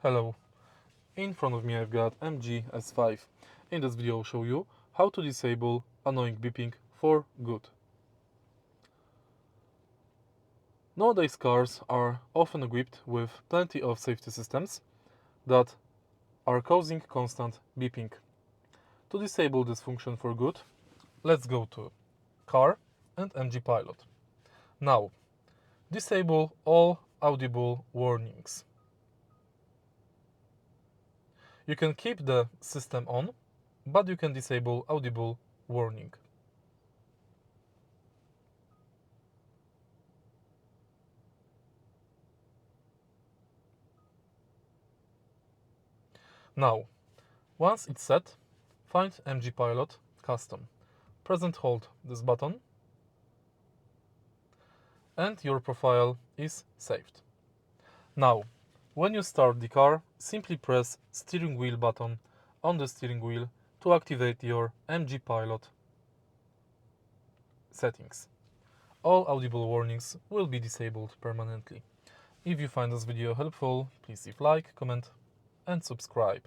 Hello, in front of me I've got MG S5. In this video I'll show you how to disable annoying beeping for good. Nowadays cars are often equipped with plenty of safety systems that are causing constant beeping. To disable this function for good, let's go to CAR and MGPILOT. Now, disable all audible warnings. You can keep the system on, but you can disable audible warning. Now, once it's set, find MGPILOT Custom. Press and hold this button, and your profile is saved. Now, when you start the car, simply press steering wheel button on the steering wheel to activate your MGPILOT settings. All audible warnings will be disabled permanently. If you find this video helpful, please leave like, comment and subscribe.